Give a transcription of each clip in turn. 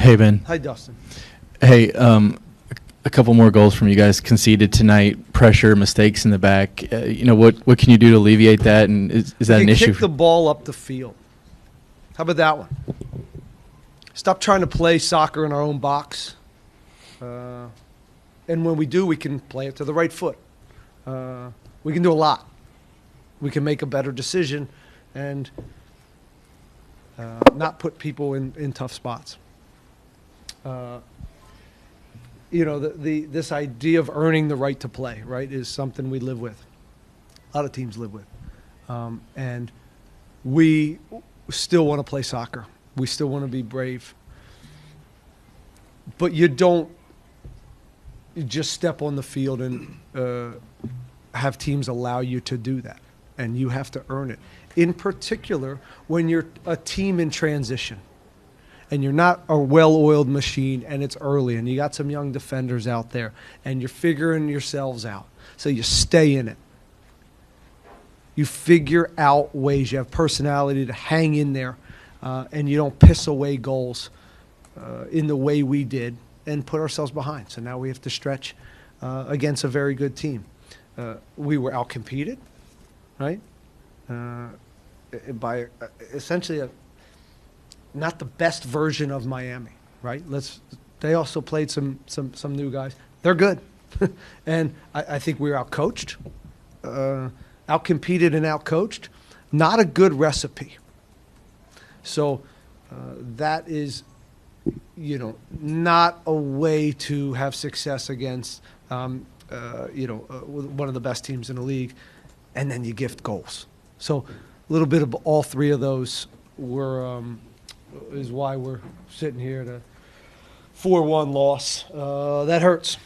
Hey, Ben. Hi, Dustin. Hey, a couple more goals from you guys conceded tonight. Pressure, mistakes in the back. What can you do to alleviate that? And is that an issue? Kick the ball up the field. How about that one? Stop trying to play soccer in our own box. And when we do, we can play it to the right foot. We can do a lot. We can make a better decision and not put people in tough spots. This idea of earning the right to play, right, is something we live with. A lot of teams live with. And we still want to play soccer. We still want to be brave. But you don't just step on the field and have teams allow you to do that. And you have to earn it. In particular, when you're a team in transition and you're not a well-oiled machine and it's early and you got some young defenders out there and you're figuring yourselves out. So you stay in it. You figure out ways. You have personality to hang in there and you don't piss away goals in the way we did and put ourselves behind. So now we have to stretch against a very good team. We were outcompeted, right? By essentially not the best version of Miami, right? They also played some new guys. They're good. And I think we were outcoached, outcompeted and outcoached. Not a good recipe. So that is, not a way to have success against, one of the best teams in the league, and then you gift goals. So a little bit of all three of those is why we're sitting here at a 4-1 loss. That hurts.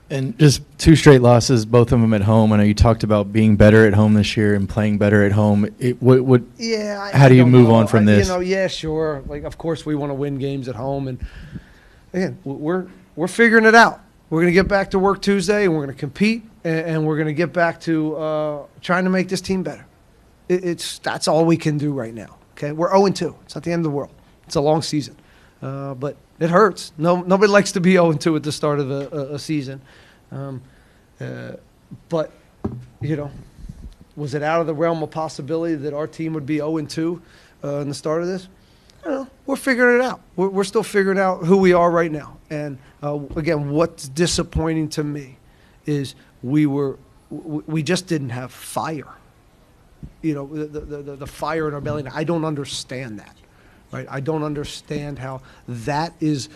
And just 2 straight losses, both of them at home. I know you talked about being better at home this year and playing better at home. How do you move on from this? Yeah, sure. Like, of course, we want to win games at home, and again, we're figuring it out. We're going to get back to work Tuesday, and we're going to compete, and we're going to get back to trying to make this team better. That's all we can do right now. Okay, we're 0-2. It's not the end of the world. It's a long season, but it hurts. Nobody likes to be 0-2 at the start of a season. But was it out of the realm of possibility that our team would be 0-2 in the start of this? I don't know. We're figuring it out. We're still figuring out who we are right now. And again, what's disappointing to me is we just didn't have fire. The fire in our belly. I don't understand that. Right? I don't understand how that is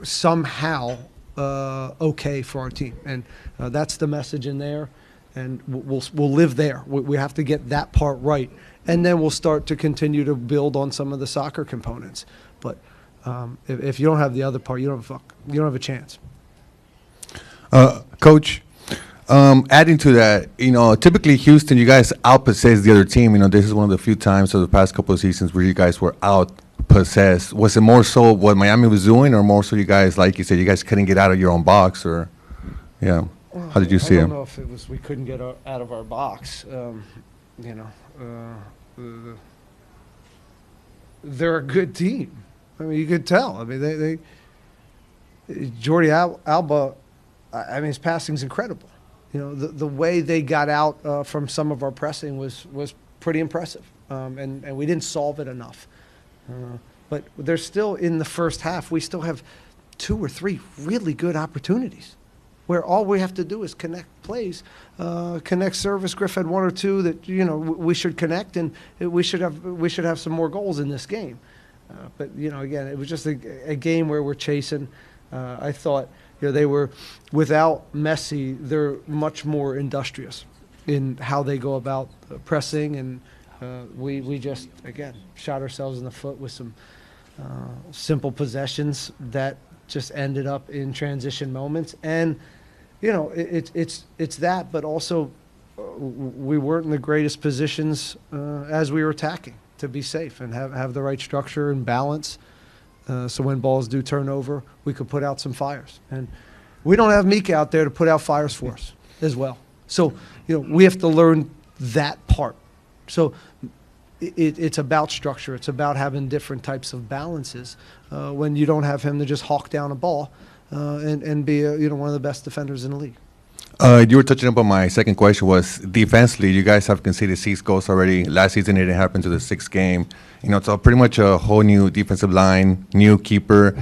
somehow okay for our team, and that's the message in there, and we'll live there. We have to get that part right, and then we'll start to continue to build on some of the soccer components. But if you don't have the other part, you don't have a chance. Coach, adding to that, typically Houston, you guys outpossess the other team. This is one of the few times of the past couple of seasons where you guys were outpossessed. Was it more so what Miami was doing, or more so you guys, like you said, you guys couldn't get out of your own box, or how did you see it? I don't know if it was we couldn't get out of our box. They're a good team. I mean, you could tell. I mean, Jordi Alba. I mean, his passing's incredible. The way they got out from some of our pressing was pretty impressive, and we didn't solve it enough. But there's still, in the first half, we still have 2 or 3 really good opportunities where all we have to do is connect plays, connect service. Griff had 1 or 2 that, we should connect, and we should have some more goals in this game. But, again, it was just a game where we're chasing. I thought, they were, without Messi, they're much more industrious in how they go about pressing, and we just, again, shot ourselves in the foot with some simple possessions that just ended up in transition moments. And, it's that, but also we weren't in the greatest positions as we were attacking to be safe and have the right structure and balance. So when balls do turn over, we could put out some fires. And we don't have Mika out there to put out fires for us as well. So, we have to learn that part. So it's about structure. It's about having different types of balances when you don't have him to just hawk down a ball and be one of the best defenders in the league. You were touching upon my second question was defensively. You guys have conceded 6 goals already. Last season, it didn't happen to the 6th game. It's pretty much a whole new defensive line, new keeper.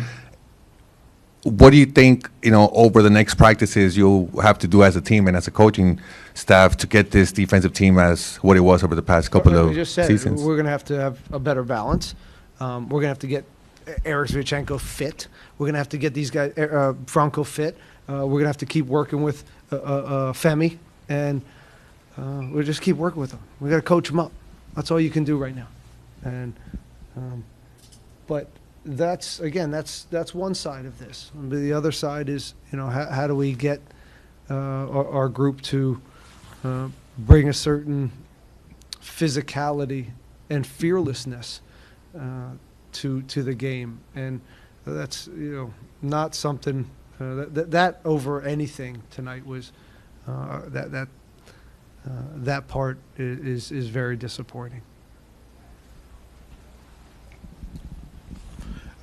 What do you think, over the next practices you'll have to do as a team and as a coaching staff to get this defensive team as what it was over the past couple of seasons? We're going to have a better balance. We're going to have to get Eric Zvichenko fit. We're going to have to get these guys, Franco fit. We're going to have to keep working with Femi, and we'll just keep working with them. We got to coach them up. That's all you can do right now. And but that's one side of this. But the other side is, how do we get our group to bring a certain physicality and fearlessness to the game, and that's not something that over anything tonight was that part is very disappointing.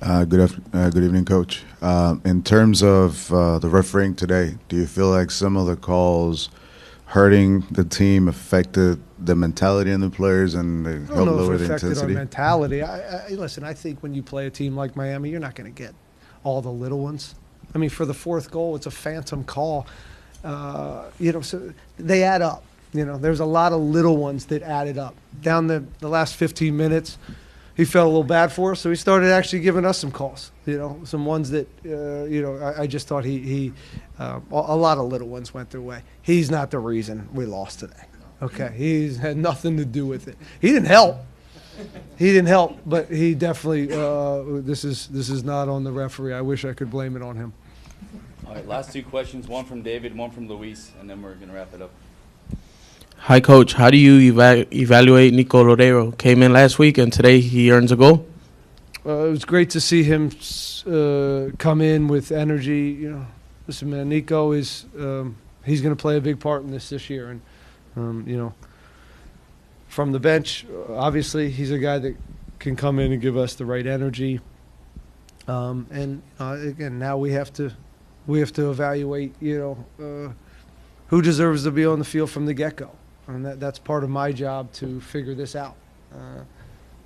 Good evening, Coach. In terms of the refereeing today, do you feel like some of the calls hurting the team affected the mentality in the players and helped lower the intensity? Our mentality. Listen, I think when you play a team like Miami, you're not going to get all the little ones. I mean, for the 4th goal, it's a phantom call. So they add up. There's a lot of little ones that added up. Down the last 15 minutes, he felt a little bad for us, so he started actually giving us some calls. Some ones that I just thought a lot of little ones went their way. He's not the reason we lost today. Okay, he's had nothing to do with it. He didn't help. But he definitely. This is not on the referee. I wish I could blame it on him. All right, last 2 questions. One from David, one from Luis, and then we're gonna wrap it up. Hi, Coach. How do you evaluate Nico Lodeiro? Came in last week, and today he earns a goal. It was great to see him come in with energy. Listen, man, Nico is he's going to play a big part in this year, and from the bench, obviously he's a guy that can come in and give us the right energy. And again, now we have to evaluate who deserves to be on the field from the get-go. And that's part of my job to figure this out,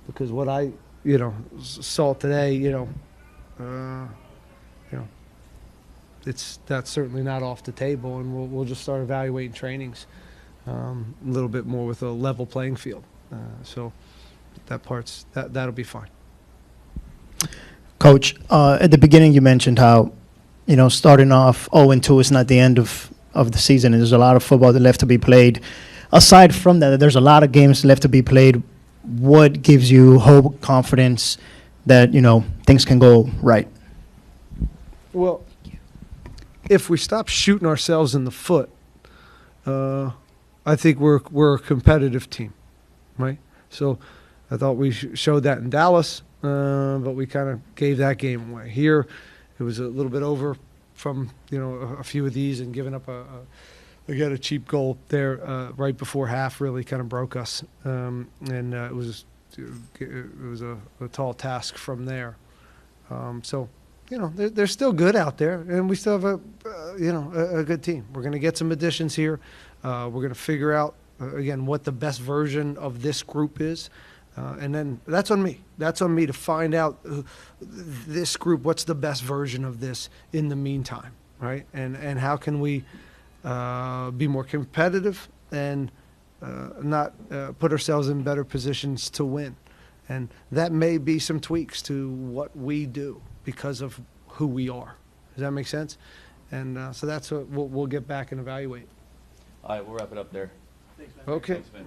because what I saw today, that's certainly not off the table, and we'll just start evaluating trainings a little bit more with a level playing field. So that'll be fine. Coach, at the beginning you mentioned how starting off 0-2 is not the end of the season, and there's a lot of football that left to be played. Aside from that, there's a lot of games left to be played. What gives you hope, confidence that things can go right? Well, if we stop shooting ourselves in the foot, I think we're a competitive team, right? So I thought we showed that in Dallas, but we kind of gave that game away. Here, it was a little bit over from a few of these, and giving up they got a cheap goal there right before half really kind of broke us, and it was a tall task from there. So they're still good out there, and we still have a good team. We're going to get some additions here. We're going to figure out again what the best version of this group is. And then that's on me. That's on me to find out this group, what's the best version of this in the meantime, right? And how can we be more competitive and not put ourselves in better positions to win. And that may be some tweaks to what we do because of who we are. Does that make sense? And so that's what we'll get back and evaluate. All right, we'll wrap it up there. Okay. Thanks, man.